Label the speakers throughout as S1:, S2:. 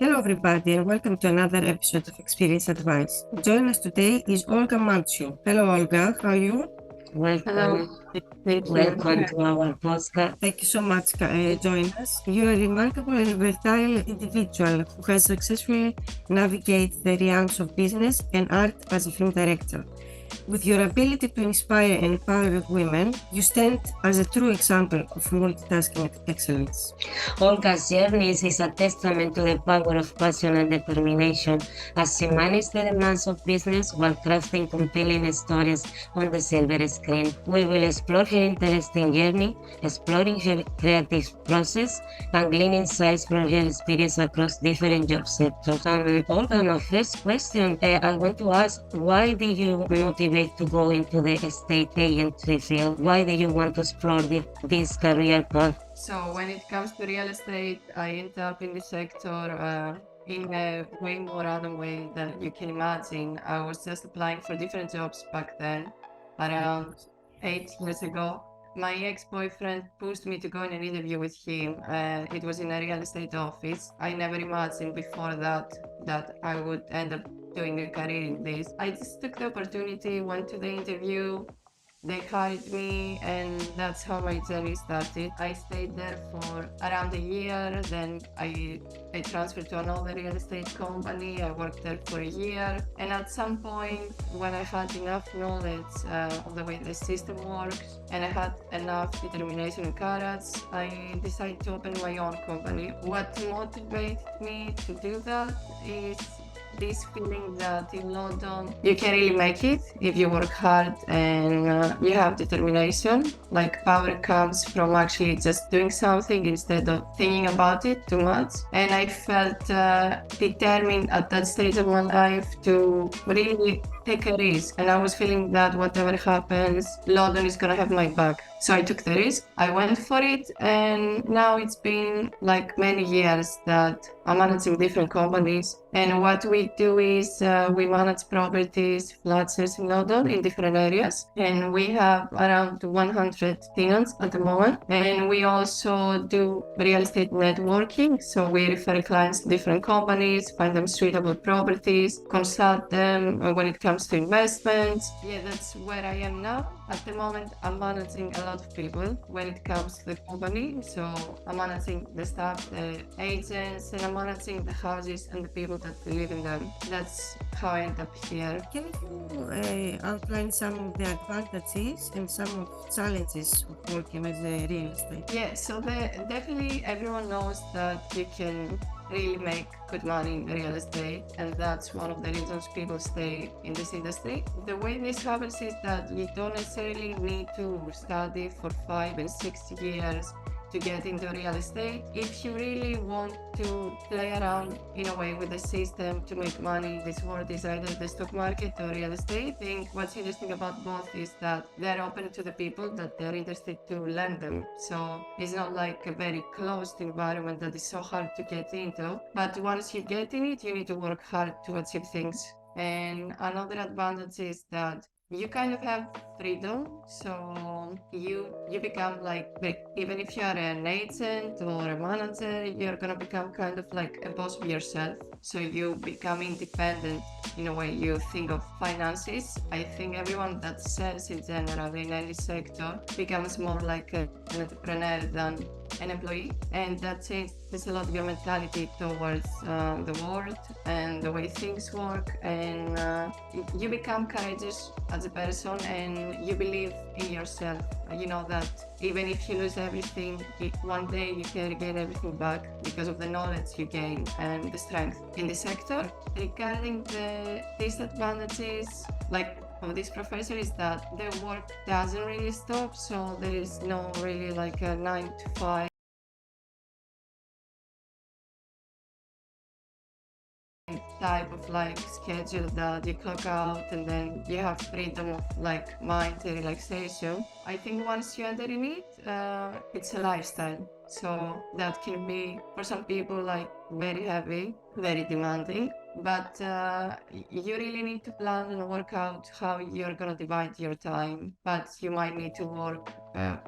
S1: Hello, everybody, and welcome to another episode of Experience Advice. Joining us today is Olga Manchu. Hello, Olga. How are you?
S2: Welcome,
S1: Thank you.
S2: welcome to our podcast.
S1: Thank you so much for joining us. You are a remarkable and versatile individual who has successfully navigated the realms of business and art as a film director. With your ability to inspire and empower women, you stand as a true example of multitasking excellence.
S2: Olga's journey is a testament to the power of passion and determination as she manages the demands of business while crafting compelling stories on the silver screen. We will explore her interesting journey, exploring her creative process, and glean insights from her experience across different job sectors. Olga, my first question, I want to ask, why did you motivate to go into the estate agency field? Why did you want to explore this career path?
S3: So when it comes to real estate, I ended up in the sector in a way more random way than you can imagine. I was just applying for different jobs back then, around 8 years ago. My ex-boyfriend pushed me to go in an interview with him. It was in a real estate office. I never imagined before that I would end up doing a career in this. I just took the opportunity, went to the interview. They hired me, and that's how my journey started. I stayed there for around a year, then I transferred to another real estate company. I worked there for a year, and at some point, when I had enough knowledge of the way the system works, and I had enough determination and courage, I decided to open my own company. What motivated me to do that is this feeling that in London you can really make it if you work hard and you have determination. Like power comes from actually just doing something instead of thinking about it too much. And I felt determined at that stage of my life to really take a risk. And I was feeling that whatever happens, London is gonna have my back. So I took the risk, I went for it, and now it's been like many years that I'm managing different companies. And what we do is we manage properties, flats in London in different areas. And we have around 100 tenants at the moment. And we also do real estate networking. So we refer clients to different companies, find them suitable properties, consult them when it comes to investments. Yeah, that's where I am now. At the moment, I'm managing a lot of people when it comes to the company. So I'm managing the staff, the agents, and I'm managing the houses and the people that live in them. That's how I end up here.
S1: Can you outline some of the advantages and some of the challenges of working with the real estate?
S3: Yeah, so definitely everyone knows that you can really make good money in real estate, and that's one of the reasons people stay in this industry. The way this happens is that you don't necessarily need to study for 5 and 6 years to get into real estate. If you really want to play around in a way with the system to make money, this world is either the stock market or real estate. I think what's interesting about both is that they're open to the people that they're interested to learn them. So it's not like a very closed environment that is so hard to get into. But once you get in it, you need to work hard to achieve things. And another advantage is that you kind of have freedom, so you become like, even if you are an agent or a manager, you're gonna become kind of like a boss of yourself. So you become independent in a way. You think of finances. I think everyone that sells in general in any sector becomes more like an entrepreneur than an employee, and that changes a lot of your mentality towards the world and the way things work, and you become courageous as a person, and you believe in yourself. You know that even if you lose everything, one day you can regain everything back because of the knowledge you gain and the strength in the sector. Regarding the disadvantages, like of this profession, is that the work doesn't really stop, so there is no really like a 9 to 5 type of like schedule that you clock out and then you have freedom of like mind and relaxation. I think once you enter in it, it's a lifestyle. So that can be for some people like very heavy, very demanding. But you really need to plan and work out how you're gonna divide your time. But you might need to work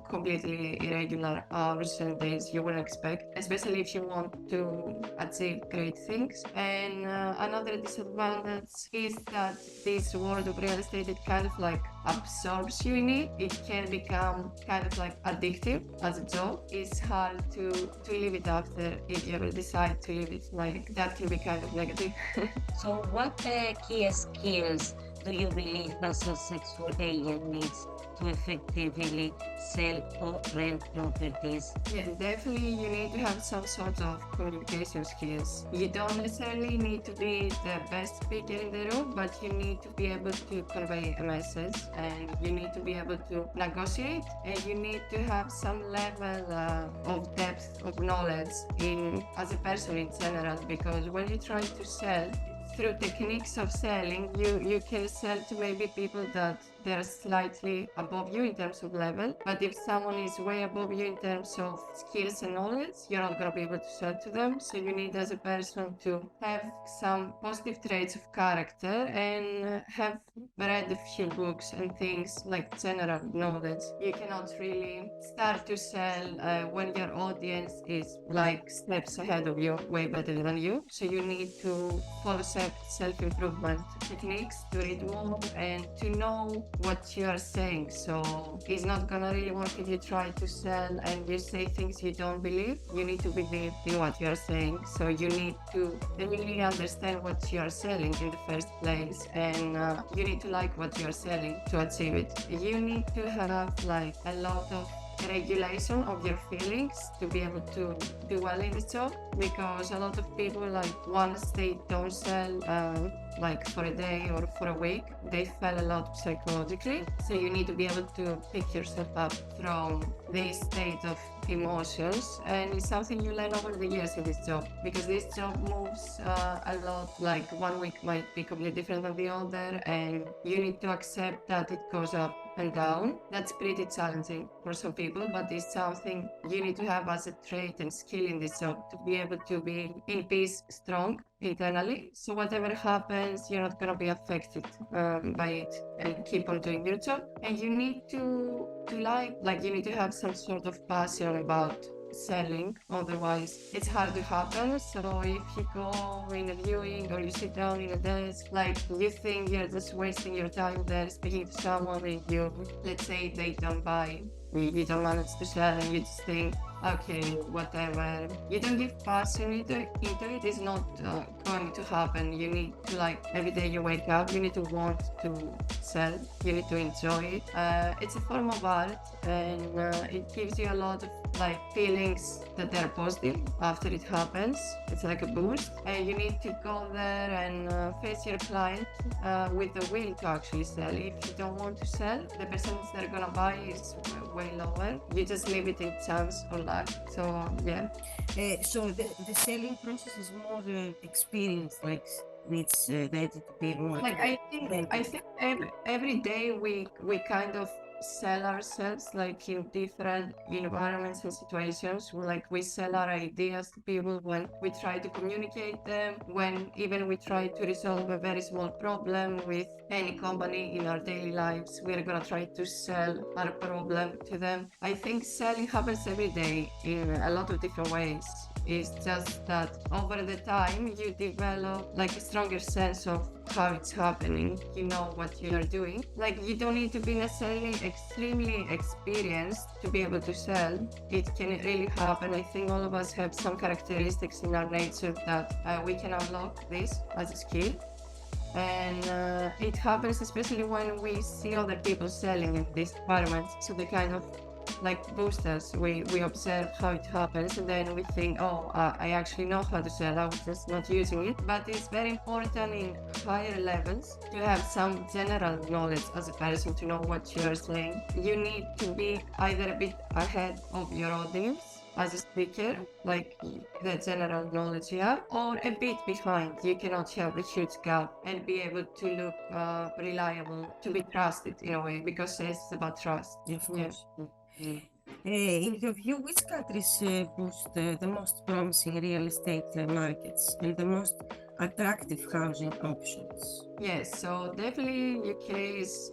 S3: completely irregular hours and days you wouldn't expect, especially if you want to achieve great things. And another disadvantage is that this world of real estate, it kind of like absorbs you in it. It can become kind of like addictive as a job. It's hard to leave it after if you ever decide to leave it. Like that can be kind of negative.
S2: So, what key skills do you believe a successful agent needs to effectively sell or rent properties?
S3: Yeah, definitely you need to have some sort of communication skills. You don't necessarily need to be the best speaker in the room, but you need to be able to convey a message, and you need to be able to negotiate, and you need to have some level of depth of knowledge in as a person in general, because when you try to sell through techniques of selling, you can sell to maybe people that they're slightly above you in terms of level. But if someone is way above you in terms of skills and knowledge, you're not going to be able to sell to them. So you need as a person to have some positive traits of character and have read a few books and things like general knowledge. You cannot really start to sell when your audience is like steps ahead of you, way better than you. So you need to follow self-improvement techniques to read more and to know what you are saying. So it's not gonna really work if you try to sell and you say things you don't believe. You need to believe in what you are saying. So you need to really understand what you are selling in the first place, and you need to like what you are selling to achieve it. You need to have like a lot of regulation of your feelings to be able to do well in this job, because a lot of people, like once they don't sell like for a day or for a week, they fail a lot psychologically. So you need to be able to pick yourself up from this state of emotions, and it's something you learn over the years in this job, because this job moves a lot. Like one week might be completely different than the other, and you need to accept that it goes up and down. That's pretty challenging for some people, but it's something you need to have as a trait and skill in this job to be able to be in peace, strong internally. So whatever happens, you're not gonna be affected by it, and keep on doing your job. And you need to like you need to have some sort of passion about selling, otherwise it's hard to happen. So if you go in a viewing or you sit down in a desk, like you think you're just wasting your time there speaking to someone, and you, let's say they don't buy, you don't manage to sell, and you just think, okay, whatever. You don't give passion into it, it's not going to happen. You need to, like, every day you wake up, you need to want to sell, you need to enjoy it. It's a form of art, and it gives you a lot of like feelings that they're positive after it happens. It's like a boost, and you need to go there and face your client with the will to actually sell. If you don't want to sell, the percentage they're gonna buy is way lower. You just leave it in chance or luck. So yeah.
S1: So the selling process is more experience, like it's ready to be more.
S3: Like I think every day we kind of sell ourselves, like in different environments and situations. Like we sell our ideas to people when we try to communicate them, when even we try to resolve a very small problem with any company in our daily lives, we're gonna try to sell our problem to them. I think selling happens every day in a lot of different ways. It's just that over the time you develop like a stronger sense of how it's happening. You know what you're doing. Like you don't need to be necessarily extremely experienced to be able to sell. It can really happen. I think all of us have some characteristics in our nature that we can unlock this as a skill. And it happens especially when we see other people selling in this environment. So they kind of like boost us. We observe how it happens, and then we think, oh, I actually know how to sell. I was just not using it. But it's very important in higher levels to have some general knowledge as a person, to know what you're saying. You need to be either a bit ahead of your audience as a speaker, like the general knowledge you have, or a bit behind. You cannot have a huge gap and be able to look reliable, to be trusted in a way, because it's about trust.
S1: Of course. In your view, which countries boost the most promising real estate markets and the most attractive housing options?
S3: Yes, so definitely UK is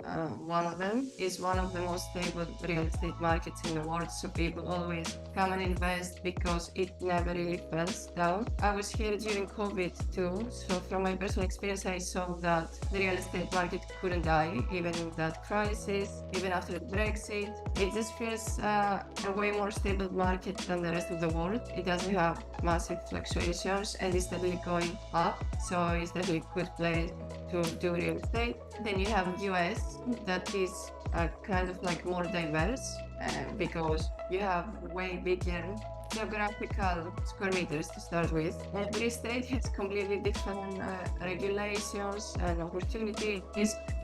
S3: one of them. It's one of the most stable real estate markets in the world. So people always come and invest because it never really falls down. I was here during COVID too. So from my personal experience, I saw that the real estate market couldn't die, even in that crisis, even after Brexit. It just feels a way more stable market than the rest of the world. It doesn't have massive fluctuations and it's steadily going up. So it's definitely a good place to do real estate. Then you have US that is kind of like more diverse because you have way bigger geographical square meters to start with. Every state has completely different regulations and opportunities.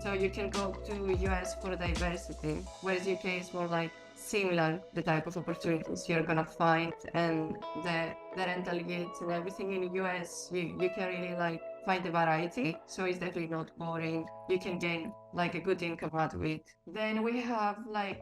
S3: So you can go to US for diversity, whereas UK is more like similar the type of opportunities you're gonna find and the rental yields and everything in the US you can really like find a variety, so it's definitely not boring. You can gain like a good income out of it. Then we have like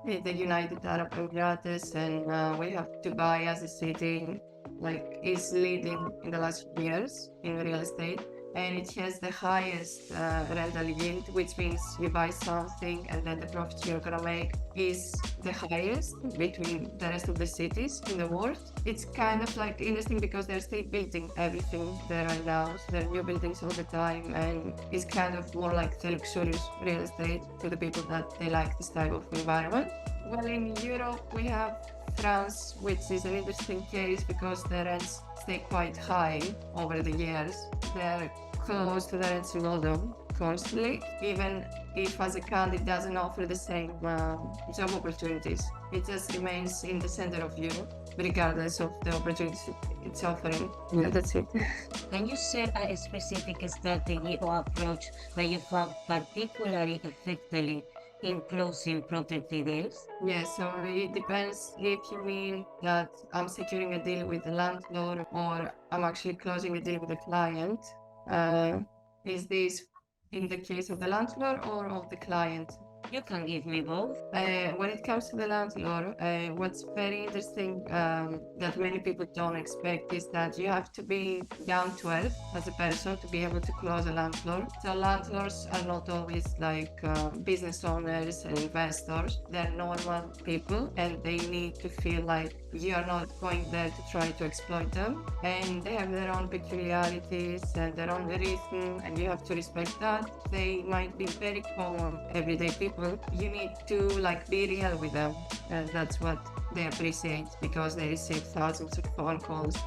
S3: the United Arab Emirates and we have Dubai as a city like is leading in the last few years in real estate, and it has the highest rental yield, which means you buy something and then the profit you're gonna make is the highest between the rest of the cities in the world. It's kind of like interesting because they're still building everything there right now. So there are new buildings all the time, and it's kind of more like the luxurious real estate to the people that they like this type of environment. Well, in Europe, we have France, which is an interesting case because the rents stay quite high over the years. They're close to the rents in London constantly, even if as a country it doesn't offer the same job opportunities. It just remains in the center of Europe, regardless of the opportunities it's offering. Yeah, that's it.
S2: Can you share a specific strategy or approach that you found particularly effectively in closing property deals?
S3: Yeah, so it depends if you mean that I'm securing a deal with the landlord or I'm actually closing a deal with the client. Uh, is this in the case of the landlord or of the client?
S2: You can give me both.
S3: When it comes to the landlord, what's very interesting that many people don't expect is that you have to be down to earth as a person to be able to close a landlord. So landlords are not always like business owners and investors. They're normal people, and they need to feel like you are not going there to try to exploit them. And they have their own peculiarities and their own rhythm, and you have to respect that. They might be very common everyday people. You need to like be real with them, and that's what they appreciate because they receive thousands of phone calls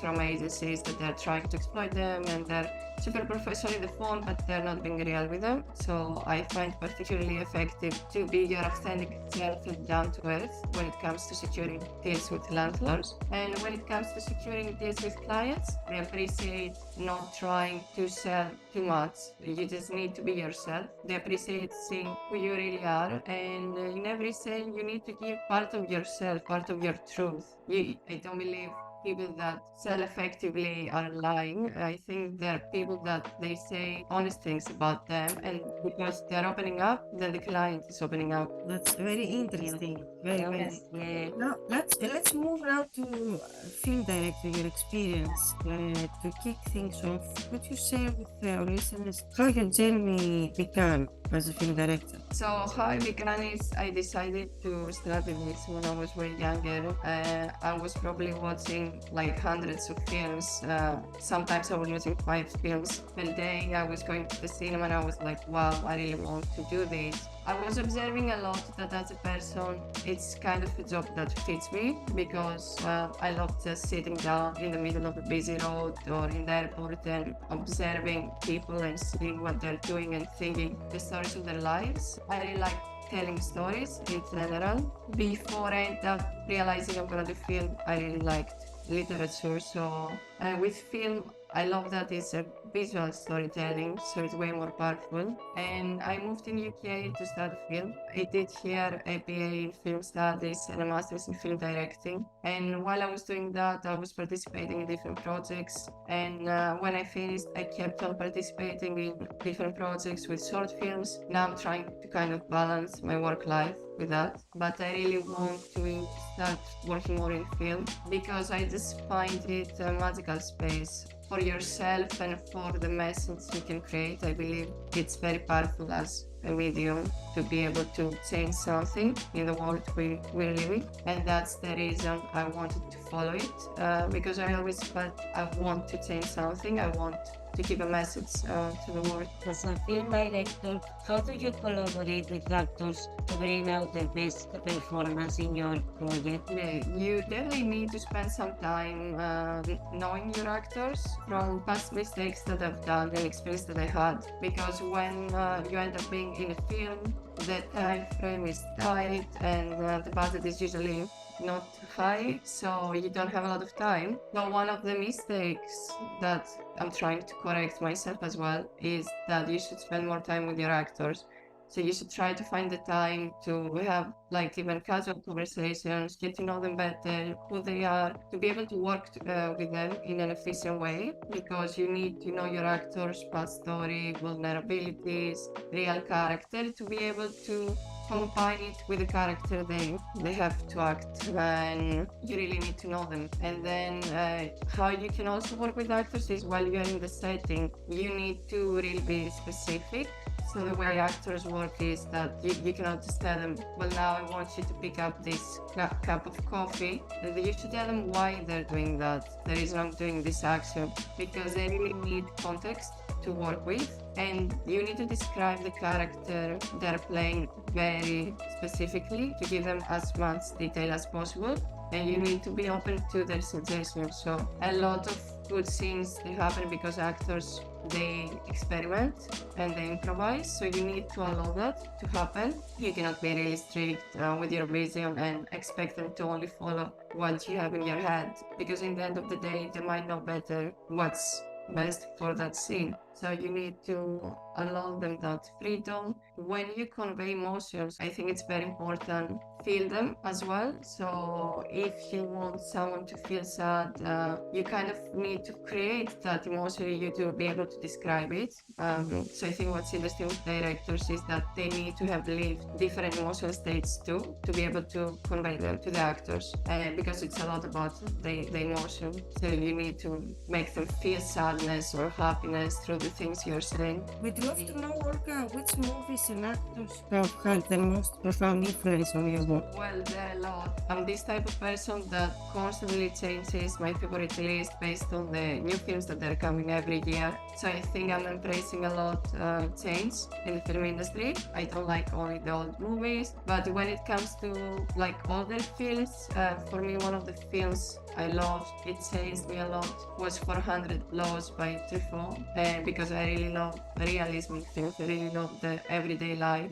S3: from agencies that they're trying to exploit them, and they're super professional in the phone, but they're not being real with them. So I find particularly effective to be your authentic self and down to earth when it comes to securing deals with landlords. And when it comes to securing deals with clients, they appreciate not trying to sell too much. You just need to be yourself. They appreciate seeing who you really are. And in every sale, you need to give part of yourself, part of your truth. I don't believe people that sell effectively are lying. I think there are people that they say honest things about them, and because they're opening up, then the client is opening up.
S1: That's very interesting. Very, very.
S2: Yes, yeah.
S1: Now let's move now to film director, your experience. To kick things off, could you share with our listeners how your journey began as a film director?
S3: So how I began is I decided to start with this when I was way younger. I was probably watching like hundreds of films. Sometimes I was watching 5 films per day. I was going to the cinema and I was like, wow, I really want to do this. I was observing a lot that as a person, it's kind of a job that fits me because I love just sitting down in the middle of a busy road or in the airport and observing people and seeing what they're doing and thinking the stories of their lives. I really like telling stories in general. Before I ended up realizing I'm gonna do film, I really liked literature. So with film, I love that it's a visual storytelling, so it's way more powerful. And I moved in UK to study film. I did here a BA in film studies and a master's in film directing. And while I was doing that, I was participating in different projects. And when I finished, I kept on participating in different projects with short films. Now I'm trying to kind of balance my work life with that, but I really want to start working more in film because I just find it a magical space for yourself and for the message you can create. I believe it's very powerful as a medium to be able to change something in the world we're living, and that's the reason I wanted to follow it, because I always felt I want to change something. I want to give a message to the world.
S2: As a film director, how do you collaborate with actors to bring out the best performance in your project?
S3: Yeah, you definitely need to spend some time knowing your actors from past mistakes that I've done and experience that I had. Because when you end up being in a film, the time frame is tight and the budget is usually not high, so you don't have a lot of time. So one of the mistakes that I'm trying to correct myself as well is that you should spend more time with your actors. So you should try to find the time to have like even casual conversations, get to know them better, who they are, to be able to work with them in an efficient way, because you need to know your actors' past story, vulnerabilities, real character, to be able to combine it with the character they have to act, and you really need to know them. And then how you can also work with actors is while you're in the setting, you need to really be specific. So the way actors work is that you cannot just tell them, well, now I want you to pick up this cup of coffee. And you should tell them why they're doing that, the reason I'm doing this action, because they really need context to work with. And you need to describe the character they're playing very specifically to give them as much detail as possible. And you need to be open to their suggestions. So a lot of good scenes they happen because actors they experiment and they improvise, so you need to allow that to happen. You cannot be really strict with your vision and expect them to only follow what you have in your head, because in the end of the day they might know better what's best for that scene. So you need to allow them that freedom. When you convey emotions, I think it's very important feel them as well. So if you want someone to feel sad, you kind of need to create that emotion, you to be able to describe it. So I think what's interesting with directors is that they need to have lived different emotional states too, to be able to convey them to the actors, because it's a lot about the emotion. So you need to make them feel sadness or happiness through the things you're saying.
S1: We'd love to know, Olga, which movies and actors have had the most profound influence on your work?
S3: Well, there are a lot. I'm this type of person that constantly changes my favorite list based on the new films that are coming every year. So I think I'm embracing a lot change in the film industry. I don't like only the old movies, but when it comes to like older films, for me one of the films I loved, it changed me a lot, was 400 Laws by Truffaut, because I really love realism in films. I really love the everyday life.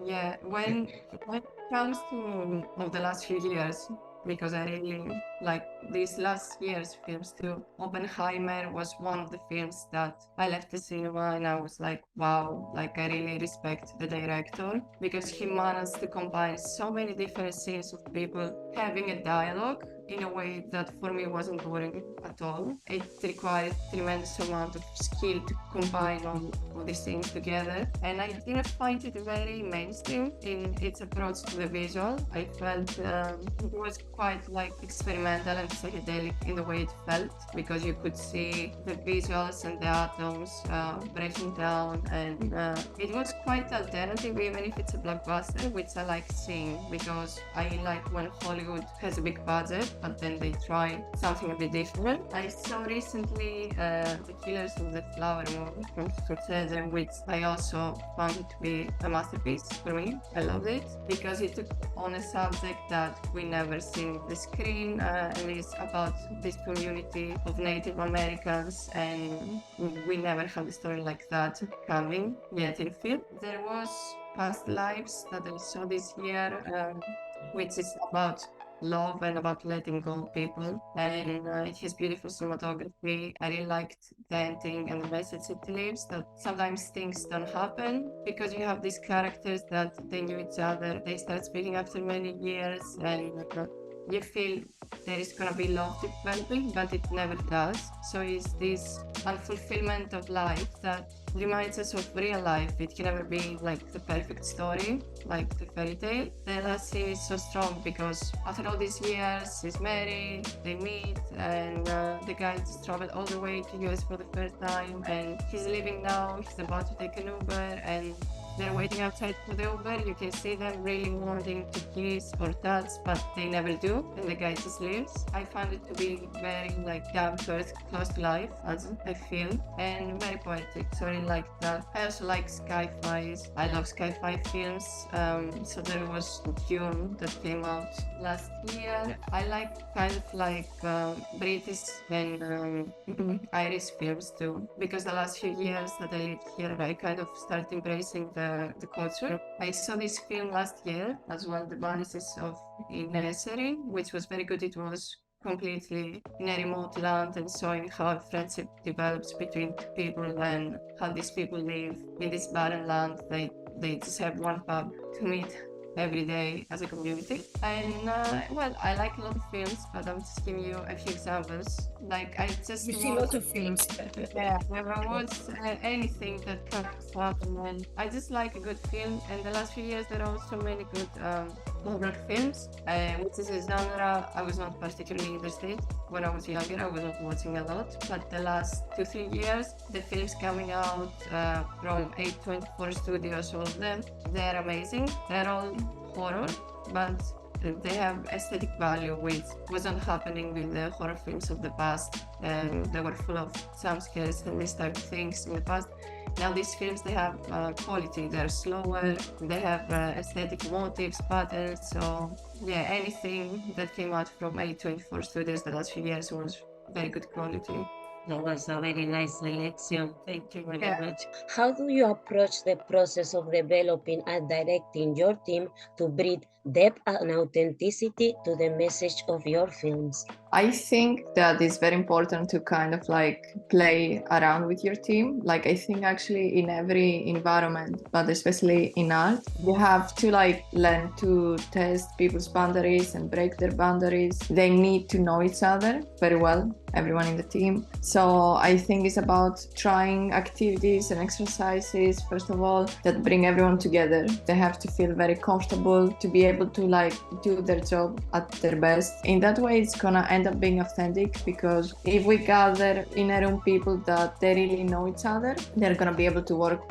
S3: Yeah, when it comes to of the last few years, because I really like these last year's films too. Oppenheimer was one of the films that I left the cinema and I was like, wow, like I really respect the director, because he managed to combine so many different scenes of people having a dialogue in a way that for me wasn't boring at all. It required tremendous amount of skill to combine all these things together, and I didn't find it very mainstream in its approach to the visual. I felt it was quite like experimental and psychedelic in the way it felt, because you could see the visuals and the atoms breaking down, and it was quite alternative, even if it's a blockbuster, which I like seeing, because I like when Hollywood has a big budget but then they try something a bit different. I saw recently The Killers of the Flower Moon from Scorsese, which I also found it to be a masterpiece for me. I loved it because it took on a subject that we never seen on the screen, and it's about this community of Native Americans, and we never had a story like that coming yet in film. There was Past Lives that I saw this year, which is about love and about letting go of people, and it has beautiful cinematography. I really liked the ending and the message it leaves, that sometimes things don't happen because you have these characters that they knew each other, they start speaking after many years, and you feel there is gonna be love developing, but it never does. So it's this unfulfillment of life that reminds us of real life. It can never be like the perfect story, like the fairy tale. The last scene is so strong because after all these years, he's married, they meet, and the guy just traveled all the way to US for the first time, and he's leaving now. He's about to take an Uber, and they're waiting outside for the Uber. You can see them really wanting to kiss or touch, but they never do, and the guy just leaves. I found it to be very like down to earth, close to life, as I feel, and very poetic. So I really like that. I also like sci-fis. I love sci-fi films. So there was Dune that came out last year. I like kind of like British and Irish films too, because the last few years that I lived here, I kind of started embracing the culture. I saw this film last year as well, The Banshees of Inisherin, which was very good. It was completely in a remote land and showing how friendship develops between people and how these people live in this barren land. They just have one pub to meet every day as a community. And well, I like a lot of films, but I'm just giving you a few examples. Like I just
S1: You see a lot of films.
S3: yeah, never watch anything that comes up, and then I just like a good film. And the last few years, there are also many good horror films, which is a genre I was not particularly interested when I was younger. I wasn't watching a lot, but the last 2-3 years, the films coming out from A24 Studios, all of them, they're amazing. They're all horror, but they have aesthetic value, which wasn't happening with the horror films of the past. They were full of jump scares and these type of things in the past. Now these films, they have quality. They're slower. They have aesthetic motifs, patterns. So yeah, anything that came out from A24 Studios the last few years was very good quality.
S2: That was a very nice selection. Thank you very
S3: Yeah.
S2: much. How do you approach the process of developing and directing your team to breathe depth and authenticity to the message of your films?
S4: I think that it's very important to kind of like play around with your team. Like I think actually in every environment, but especially in art, you have to like learn to test people's boundaries and break their boundaries. They need to know each other very well, everyone in the team. So I think it's about trying activities and exercises, first of all, that bring everyone together. They have to feel very comfortable to be able to like do their job at their best. In that way, it's gonna end up being authentic, because if we gather in a room people that they really know each other, they're gonna be able to work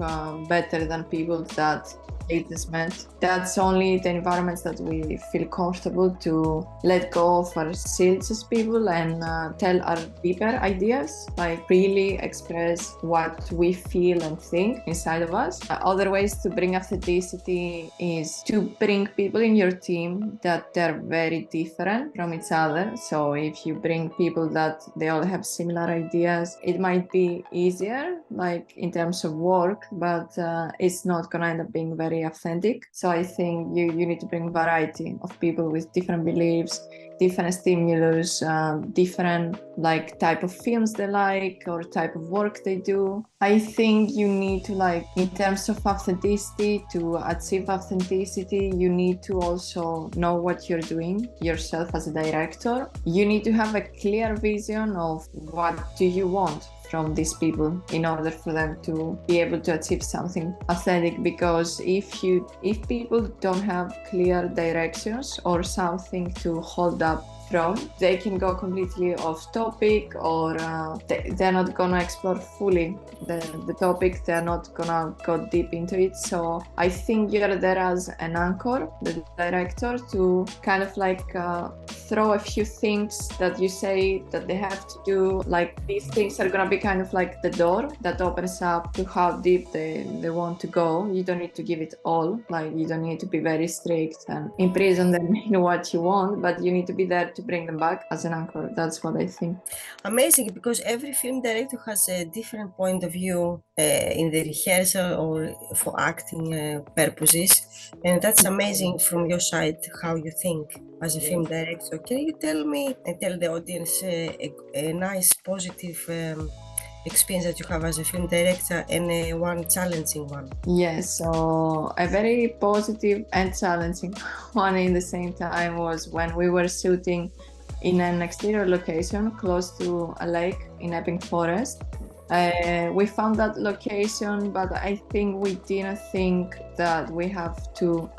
S4: better than people that they just met. That's only the environments that we feel comfortable to let go of ourselves as people and tell our deeper ideas, like really express what we feel and think inside of us. Other ways to bring authenticity is to bring people in your team that they're very different from each other. So if you bring people that they all have similar ideas, it might be easier, like in terms of work, but it's not gonna end up being very authentic. So I think you need to bring variety of people with different beliefs, different stimulus, different like type of films they like or type of work they do. I think you need to like, in terms of authenticity, to achieve authenticity, you need to also know what you're doing yourself as a director. You need to have a clear vision of what do you want from these people in order for them to be able to achieve something authentic. Because if people don't have clear directions or something to hold up from, they can go completely off topic, or they're not gonna explore fully the topic, they're not gonna go deep into it. So I think you're there as an anchor, the director, to kind of like throw a few things that you say that they have to do. Like these things are gonna be kind of like the door that opens up to how deep they want to go. You don't need to give it all, like you don't need to be very strict and imprison them in what you want, but you need to be there to bring them back as an anchor. That's what I think.
S1: Amazing, because every film director has a different point of view in the rehearsal or for acting purposes, and that's amazing from your side how you think as a film director. Can you tell me and tell the audience a nice positive experience that you have as a film director and one challenging one?
S4: Yes, so a very positive and challenging one in the same time was when we were shooting in an exterior location close to a lake in Epping Forest. We found that location, but I think we didn't think that we have to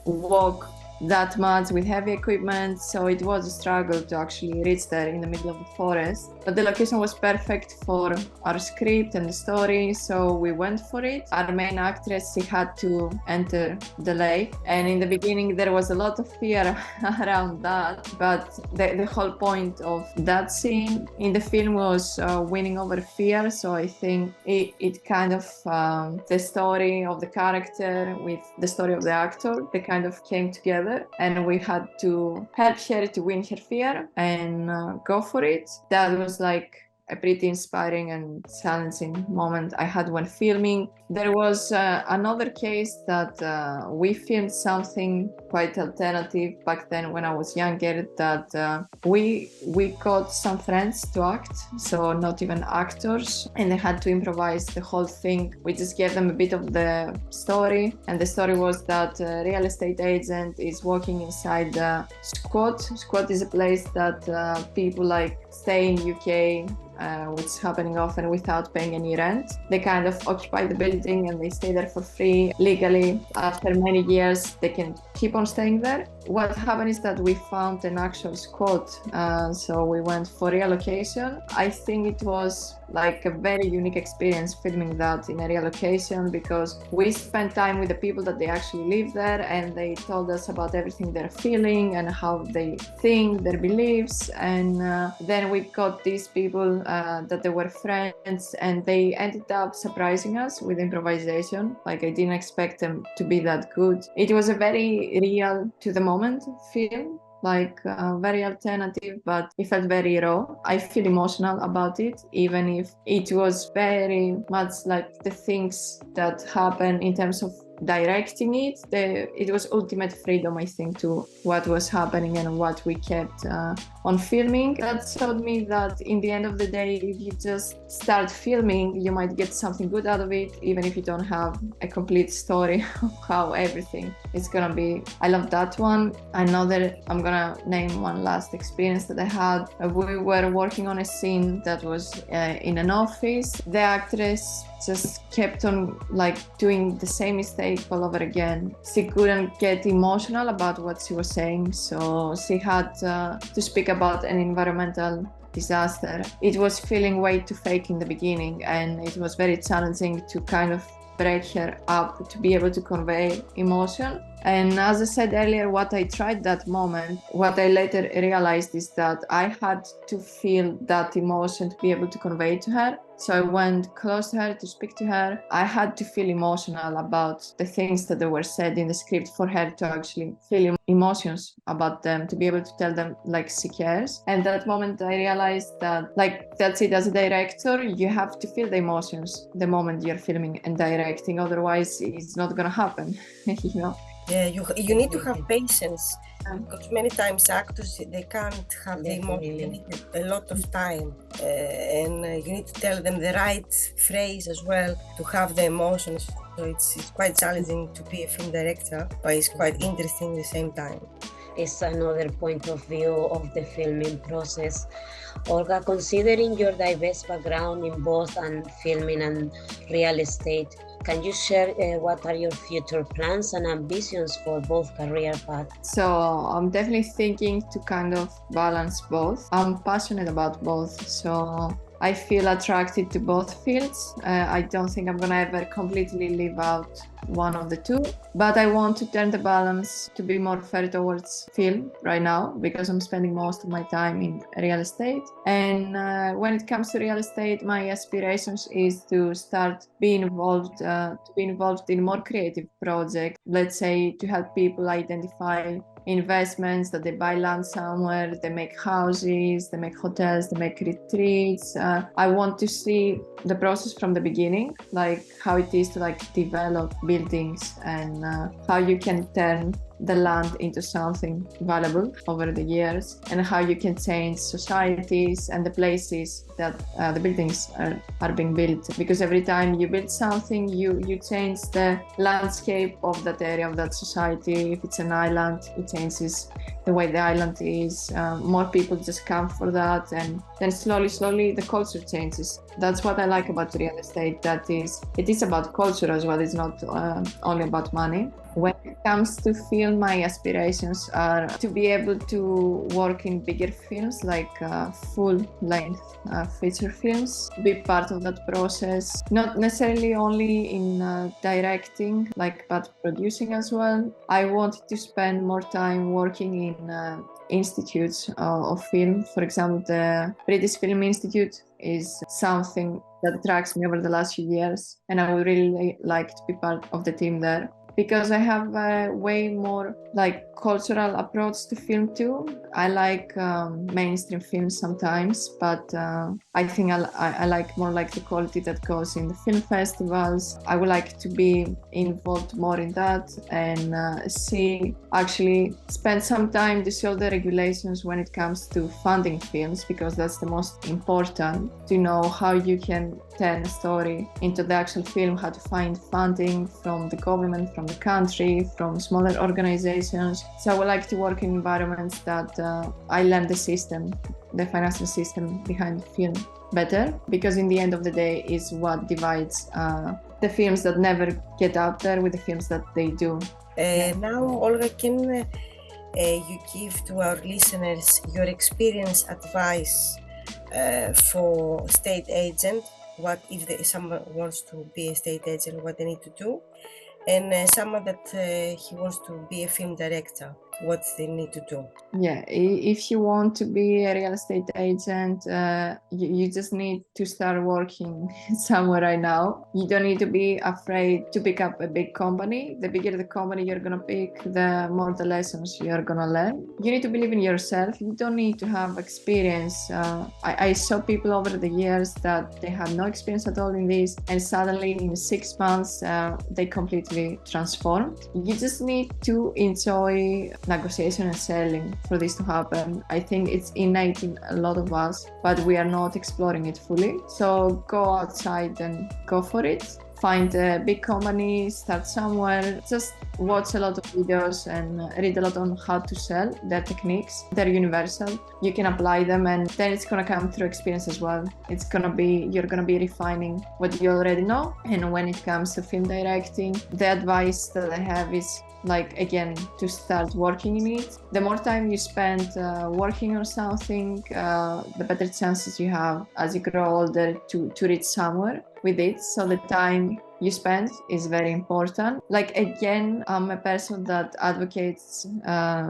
S4: walk that much with heavy equipment, so it was a struggle to actually reach there in the middle of the forest. But the location was perfect for our script and the story, so we went for it. Our main actress, she had to enter the lake, and in the beginning there was a lot of fear around that, but the whole point of that scene in the film was winning over fear. So I think it kind of the story of the character with the story of the actor, they kind of came together, and we had to help her to win her fear and go for it. That was like a pretty inspiring and challenging moment I had when filming. There was another case that we filmed something quite alternative back then when I was younger, that we got some friends to act, so not even actors, and they had to improvise the whole thing. We just gave them a bit of the story, and the story was that a real estate agent is walking inside the squat. Squat is a place that people like stay in UK, which is happening often without paying any rent. They kind of occupy the building and they stay there for free legally. After many years, they can keep on staying there. What happened is that we found an actual squat, so we went for relocation. I think it was like a very unique experience filming that in a real location, because we spent time with the people that they actually live there, and they told us about everything they're feeling and how they think, their beliefs. And then we got these people that they were friends, and they ended up surprising us with improvisation. Like, I didn't expect them to be that good. It was a very real to the moment film, like very alternative, but it felt very raw. I feel emotional about it, even if it was very much like the things that happen in terms of directing it. It was ultimate freedom, I think, to what was happening and what we kept on filming. That showed me that in the end of the day, if you just start filming, you might get something good out of it, even if you don't have a complete story of how everything is gonna be. I love that one. Another, I'm gonna name one last experience that I had. We were working on a scene that was in an office. The actress just kept on like doing the same mistake all over again. She couldn't get emotional about what she was saying, so she had to speak about an environmental disaster. It was feeling way too fake in the beginning, and it was very challenging to kind of break her up to be able to convey emotion. And as I said earlier, what I tried that moment, what I later realized is that I had to feel that emotion to be able to convey to her. So I went close to her to speak to her. I had to feel emotional about the things that they were said in the script for her to actually feel emotions about them, to be able to tell them like she cares. And that moment I realized that like that's it, as a director, you have to feel the emotions the moment you're filming and directing, otherwise it's not gonna happen. You know.
S1: Yeah, you need to have patience, because many times actors, they can't have the emotion. They need a lot of time, and you need to tell them the right phrase as well to have the emotions. So it's quite challenging to be a film director, but it's quite interesting at the same time.
S2: It's another point of view of the filming process. Olga, considering your diverse background in both filming and real estate, can you share what are your future plans and ambitions for both career paths?
S4: So I'm definitely thinking to kind of balance both. I'm passionate about both, so I feel attracted to both fields. I don't think I'm gonna ever completely leave out one of the two, but I want to turn the balance to be more fair towards film right now, because I'm spending most of my time in real estate. And when it comes to real estate, my aspirations is to start being involved in more creative projects. Let's say to help people identify investments, that they buy land somewhere, they make houses, they make hotels, they make retreats. I want to see the process from the beginning, like how it is to like develop buildings and how you can turn the land into something valuable over the years, and how you can change societies and the places that the buildings are being built. Because every time you build something, you change the landscape of that area, of that society. If it's an island, it changes the way the island is. More people just come for that, and then slowly the culture changes. That's what I like about real estate. That is, it is about culture as well. It's not only about money. When it comes to film, my aspirations are to be able to work in bigger films, like full-length feature films, be part of that process, not necessarily only in directing, but producing as well. I wanted to spend more time working in institutes of film. For example, the British Film Institute is something that attracts me over the last few years, and I would really like to be part of the team there, because I have a way more cultural approach to film too. I like mainstream films sometimes, but I think I like more the quality that goes in the film festivals. I would like to be involved more in that and actually spend some time to see all the regulations when it comes to funding films, because that's the most important, to know how you can turn a story into the actual film, how to find funding from the government, from the country, from smaller organizations. So I would like to work in environments that I learn the system, the financial system behind film better, because in the end of the day is what divides the films that never get out there with the films that they do.
S1: Now, Olga, can you give to our listeners your experience advice for state agent? What if someone wants to be a state agent, what they need to do? And someone that he wants to be a film director, what they need to do?
S4: Yeah, if you want to be a real estate agent, you just need to start working somewhere right now. You don't need to be afraid to pick up a big company. The bigger the company you're gonna pick, the more the lessons you're gonna learn. You need to believe in yourself. You don't need to have experience. I saw people over the years that they had no experience at all in this, and suddenly in 6 months they completely transformed. You just need to enjoy negotiation and selling for this to happen. I think it's innate in a lot of us, but we are not exploring it fully. So go outside and go for it. Find a big company, start somewhere, just watch a lot of videos and read a lot on how to sell, their techniques. They're universal. You can apply them, and then it's gonna come through experience as well. You're gonna be refining what you already know. And when it comes to film directing, the advice that I have is again, to start working in it. The more time you spend working on something, the better chances you have as you grow older to reach somewhere with it. So the time you spend is very important. Again, I'm a person that advocates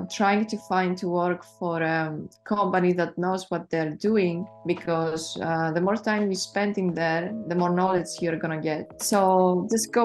S4: trying to find to work for a company that knows what they're doing, because the more time you spend in there, the more knowledge you're gonna get. So just go